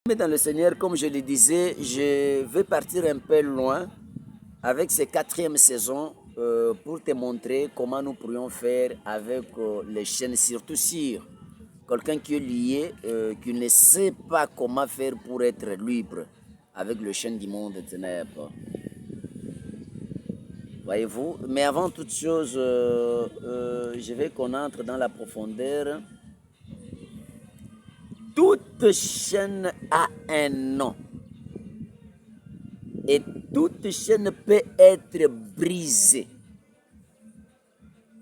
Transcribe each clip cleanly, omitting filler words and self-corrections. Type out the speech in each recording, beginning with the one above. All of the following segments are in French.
Mais dans le Seigneur, comme je le disais, je vais partir un peu loin avec cette quatrième saison pour te montrer comment nous pourrions faire avec les chaînes, surtout sur quelqu'un qui est lié, qui ne sait pas comment faire pour être libre avec le chaîne du monde des ténèbres. Voyez-vous? Mais avant toute chose, je veux qu'on entre dans la profondeur. Toute chaîne a un nom. Et toute chaîne peut être brisée.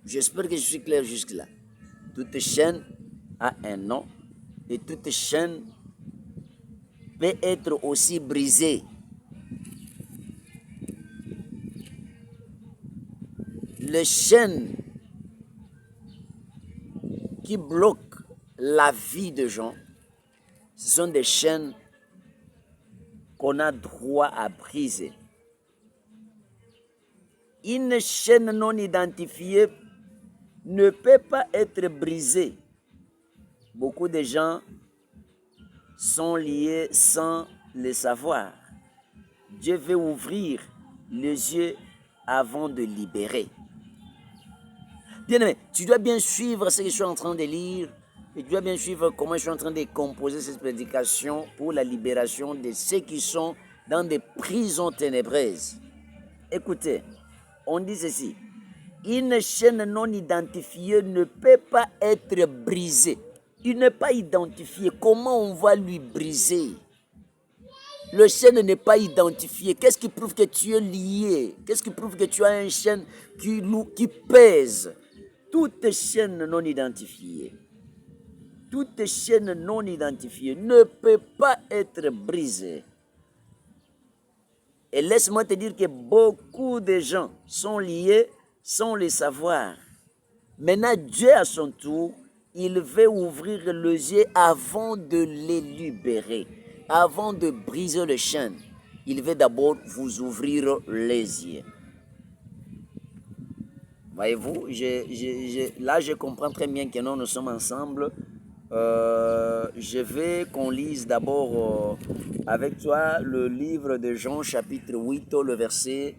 J'espère que je suis clair jusque-là. Toute chaîne a un nom. Et toute chaîne peut être aussi brisée. Les chaînes qui bloquent la vie de gens, ce sont des chaînes qu'on a droit à briser. Une chaîne non identifiée ne peut pas être brisée. Beaucoup de gens sont liés sans le savoir. Dieu veut ouvrir les yeux avant de libérer. Bien-aimé, tu dois bien suivre ce que je suis en train de lire. Et tu dois bien suivre comment je suis en train de composer cette prédication pour la libération de ceux qui sont dans des prisons ténébreuses. Écoutez, on dit ceci. Une chaîne non identifiée ne peut pas être brisée. Il n'est pas identifié. Comment on va lui briser? Le chaîne n'est pas identifié. Qu'est-ce qui prouve que tu es lié? Qu'est-ce qui prouve que tu as une chaîne qui pèse? Toute chaîne non identifiée. Toute chaîne non identifiée ne peut pas être brisée. Et laisse-moi te dire que beaucoup de gens sont liés sans le savoir. Maintenant, Dieu à son tour, il veut ouvrir les yeux avant de les libérer, avant de briser les chaînes. Il veut d'abord vous ouvrir les yeux. Voyez-vous, là je comprends très bien que nous sommes ensemble. Je vais qu'on lise d'abord avec toi le livre de Jean chapitre 8, le verset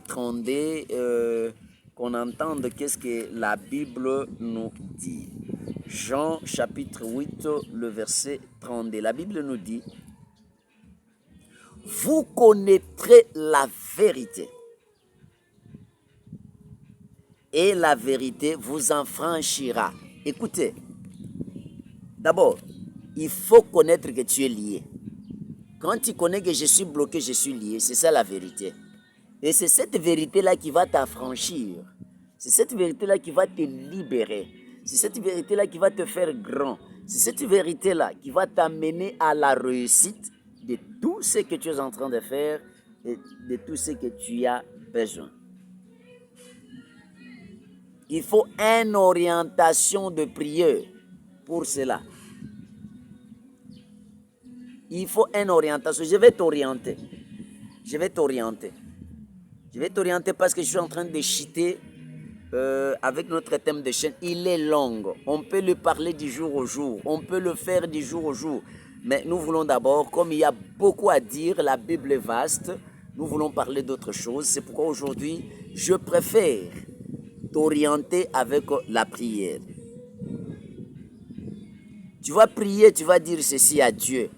32, qu'on entende qu'est-ce que la Bible nous dit. Jean chapitre 8, le verset 32. La Bible nous dit, vous connaîtrez la vérité. Et la vérité vous affranchira. Écoutez, d'abord, il faut connaître que tu es lié. Quand tu connais que je suis bloqué, je suis lié, c'est ça la vérité. Et c'est cette vérité-là qui va t'affranchir. C'est cette vérité-là qui va te libérer. C'est cette vérité-là qui va te faire grand. C'est cette vérité-là qui va t'amener à la réussite de tout ce que tu es en train de faire et de tout ce que tu as besoin. Il faut une orientation de prière pour cela. Il faut une orientation. Je vais t'orienter. Je vais t'orienter parce que je suis en train de chiter avec notre thème de chaîne. Il est long. On peut le parler du jour au jour. On peut le faire du jour au jour. Mais nous voulons d'abord, comme il y a beaucoup à dire, la Bible est vaste, nous voulons parler d'autre chose. C'est pourquoi aujourd'hui, je préfère t'orienter avec la prière. Tu vas prier, tu vas dire ceci à Dieu.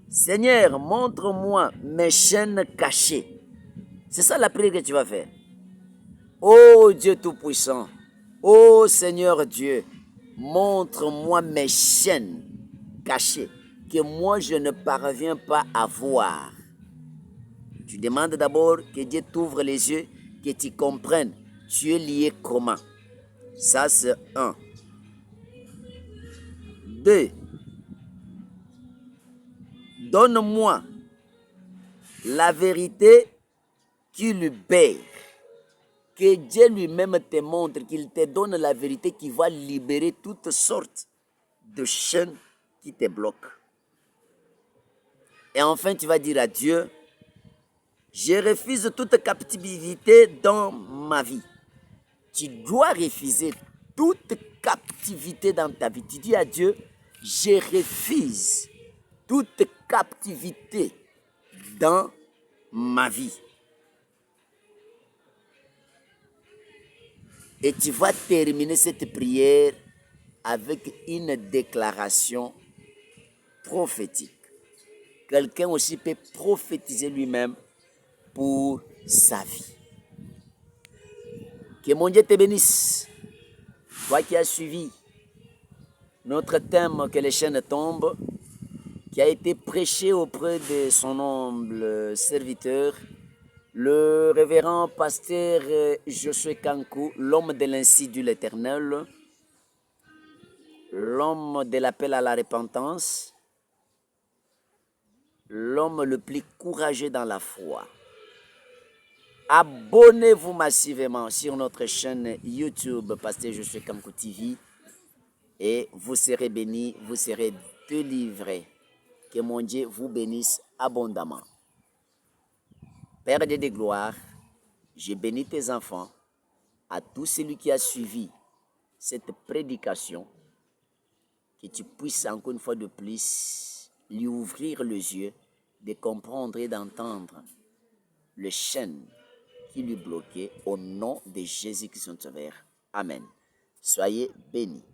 Seigneur, montre-moi mes chaînes cachées. C'est ça la prière que tu vas faire. Oh Dieu Tout-Puissant, oh Seigneur Dieu, montre-moi mes chaînes cachées que moi je ne parviens pas à voir. Tu demandes d'abord que Dieu t'ouvre les yeux, que tu comprennes tu es lié comment. Ça c'est 1. 2. Donne-moi la vérité qui libère. Que Dieu lui-même te montre, qu'il te donne la vérité qui va libérer toutes sortes de chaînes qui te bloquent. Et enfin, tu vas dire à Dieu, je refuse toute captivité dans ma vie. Tu dois refuser toute captivité dans ta vie. Tu dis à Dieu, je refuse toute captivité dans ma vie. Et tu vas terminer cette prière avec une déclaration prophétique. Quelqu'un aussi peut prophétiser lui-même pour sa vie. Que mon Dieu te bénisse. Toi qui as suivi notre thème que les chaînes tombent, qui a été prêché auprès de son humble serviteur, le révérend pasteur Josué Kankou, l'homme de l'Institut de l'Éternel, l'homme de l'appel à la repentance, l'homme le plus courageux dans la foi. Abonnez-vous massivement sur notre chaîne YouTube Pasteur Josué Kankou TV et vous serez bénis, vous serez délivrés. Que mon Dieu vous bénisse abondamment. Père de gloire, je bénis tes enfants, à tout celui qui a suivi cette prédication, que tu puisses encore une fois de plus lui ouvrir les yeux, de comprendre et d'entendre les chaînes qui lui bloquaient au nom de Jésus qui sont ouverts. Amen. Soyez bénis.